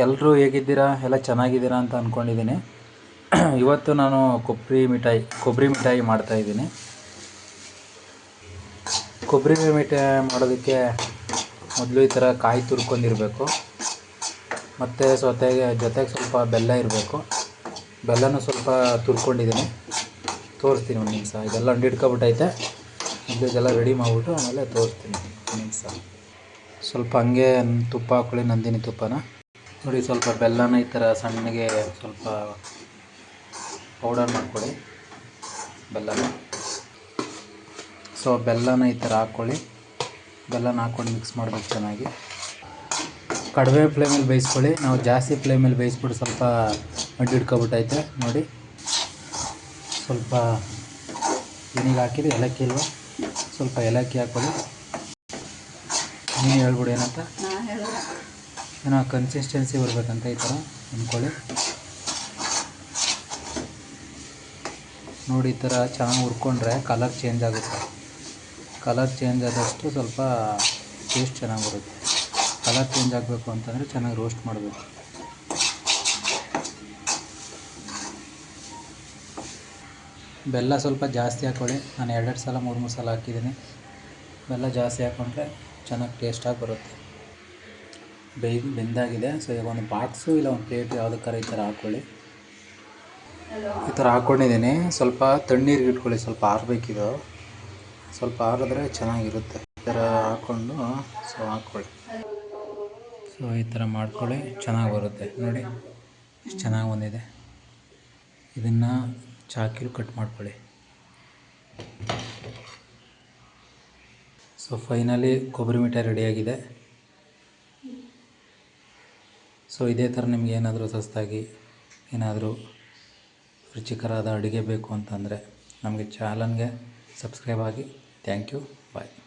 ಎಲ್ಲರೂ ಹೇಗಿದ್ದೀರಾ? ಎಲ್ಲ ಚೆನ್ನಾಗಿದ್ದೀರಾ ಅಂತ ಅಂದ್ಕೊಂಡಿದ್ದೀನಿ. ಇವತ್ತು ನಾನು ಕೊಬ್ಬರಿ ಮಿಠಾಯಿ ಮಾಡ್ತಾಯಿದ್ದೀನಿ. ಕೊಬ್ಬರಿ ಮಿಠಾಯಿ ಮಾಡೋದಕ್ಕೆ ಮೊದಲು ಈ ಥರ ಕಾಯಿ ತುರ್ಕೊಂಡಿರಬೇಕು. ಮತ್ತು ಜೊತೆಗೆ ಸ್ವಲ್ಪ ಬೆಲ್ಲ ಇರಬೇಕು. ಬೆಲ್ಲನೂ ಸ್ವಲ್ಪ ತುರ್ಕೊಂಡಿದ್ದೀನಿ, ತೋರಿಸ್ತೀನಿ ಒಂದು ನಿಮಿಷ. ಇದೆಲ್ಲ ಅಂಡಿಟ್ಕೊಬಿಟ್ಟೈತೆ, ಇದೆಲ್ಲ ರೆಡಿ ಮಾಡಿಬಿಟ್ಟು ಆಮೇಲೆ ತೋರಿಸ್ತೀನಿ ಒಂದು ನಿಮಿಷ. ಸ್ವಲ್ಪ ಹಂಗೆ ತುಪ್ಪ ಹಾಕ್ಕೊಳ್ಳಿ, ನಂದಿನಿ ತುಪ್ಪನ. ನೋಡಿ, ಸ್ವಲ್ಪ ಬೆಲ್ಲನ ಈ ಥರ ಸಣ್ಣಗೆ ಸ್ವಲ್ಪ ಪೌಡರ್ ಮಾಡ್ಕೊಳ್ಳಿ ಬೆಲ್ಲನ. ಬೆಲ್ಲನ ಈ ಥರ ಹಾಕ್ಕೊಳ್ಳಿ. ಬೆಲ್ಲನ ಹಾಕ್ಕೊಂಡು ಮಿಕ್ಸ್ ಮಾಡಬೇಕು ಚೆನ್ನಾಗಿ. ಕಡಿಮೆ ಫ್ಲೇಮಲ್ಲಿ ಬೇಯಿಸ್ಕೊಳ್ಳಿ. ನಾವು ಜಾಸ್ತಿ ಫ್ಲೇಮಲ್ಲಿ ಬೇಯಿಸ್ಬಿಟ್ಟು ಸ್ವಲ್ಪ ಅಂಟಿಟ್ಕೊಬಿಟ್ಟೈತೆ ನೋಡಿ. ಸ್ವಲ್ಪ ಏನಿಗೆ ಹಾಕಿದ್ದು ಏಲಕ್ಕಿ ಇಲ್ವಾ? ಸ್ವಲ್ಪ ಏಲಕ್ಕಿ ಹಾಕ್ಕೊಳ್ಳಿ. ನೀನು ಹೇಳ್ಬಿಡು ಏನಂತ. ಏನೋ ಕನ್ಸಿಸ್ಟೆನ್ಸಿ ಬರಬೇಕಂತ ಈ ಥರ ಅಂದ್ಕೊಳ್ಳಿ. ನೋಡಿ, ಈ ಥರ ಚೆನ್ನಾಗಿ ಹುರ್ಕೊಂಡ್ರೆ ಕಲರ್ ಚೇಂಜ್ ಆಗುತ್ತೆ. ಕಲರ್ ಚೇಂಜ್ ಆದಷ್ಟು ಸ್ವಲ್ಪ ಟೇಸ್ಟ್ ಚೆನ್ನಾಗಿ ಬರುತ್ತೆ. ಕಲರ್ ಚೇಂಜ್ ಆಗಬೇಕು ಅಂತಂದರೆ ಚೆನ್ನಾಗಿ ರೋಸ್ಟ್ ಮಾಡಬೇಕು. ಬೆಲ್ಲ ಸ್ವಲ್ಪ ಜಾಸ್ತಿ ಹಾಕ್ಕೊಳ್ಳಿ. ನಾನು 2 ಸಲ 3 ಸಲ ಹಾಕಿದ್ದೀನಿ. ಬೆಲ್ಲ ಜಾಸ್ತಿ ಹಾಕ್ಕೊಂಡ್ರೆ ಚೆನ್ನಾಗಿ ಟೇಸ್ಟಾಗಿ ಬರುತ್ತೆ. ಬೆಂದಾಗಿದೆ. ಈಗ ಒಂದು ಬಾಕ್ಸು ಇಲ್ಲ ಒಂದು ಪ್ಲೇಟ್ ಯಾವುದಕ್ಕಾರ ಈ ಥರ ಹಾಕ್ಕೊಳ್ಳಿ. ಈ ಥರ ಹಾಕ್ಕೊಂಡಿದ್ದೀನಿ. ಸ್ವಲ್ಪ ತಣ್ಣೀರಿಗೆ ಇಟ್ಕೊಳ್ಳಿ, ಸ್ವಲ್ಪ ಆರಬೇಕಿದು. ಸ್ವಲ್ಪ ಆರಿದ್ರೆ ಚೆನ್ನಾಗಿರುತ್ತೆ. ಈ ಥರ ಹಾಕ್ಕೊಂಡು ಹಾಕ್ಕೊಳ್ಳಿ. ಈ ಥರ ಮಾಡ್ಕೊಳ್ಳಿ, ಚೆನ್ನಾಗಿ ಬರುತ್ತೆ ನೋಡಿ. ಎಷ್ಟು ಚೆನ್ನಾಗಿ ಬಂದಿದೆ. ಇದನ್ನು ಚಾಕಿಲಿ ಕಟ್ ಮಾಡ್ಕೊಳ್ಳಿ. ಫೈನಲಿ ಕೊಬ್ಬರಿ ಮಿಠಾಯಿ ರೆಡಿಯಾಗಿದೆ. ಇದೇ ಥರ ನಿಮ್ಗೆ ಏನಾದರೂ ಹೊಸದಾಗಿ ಏನಾದರೂ ರುಚಿಕರವಾದ ಅಡುಗೆ ಬೇಕು ಅಂತಂದರೆ ನಮಗೆ ಚಾನಲ್ಗೆ ಸಬ್ಸ್ಕ್ರೈಬ್ ಆಗಿ. Thank you. ಬಾಯ್.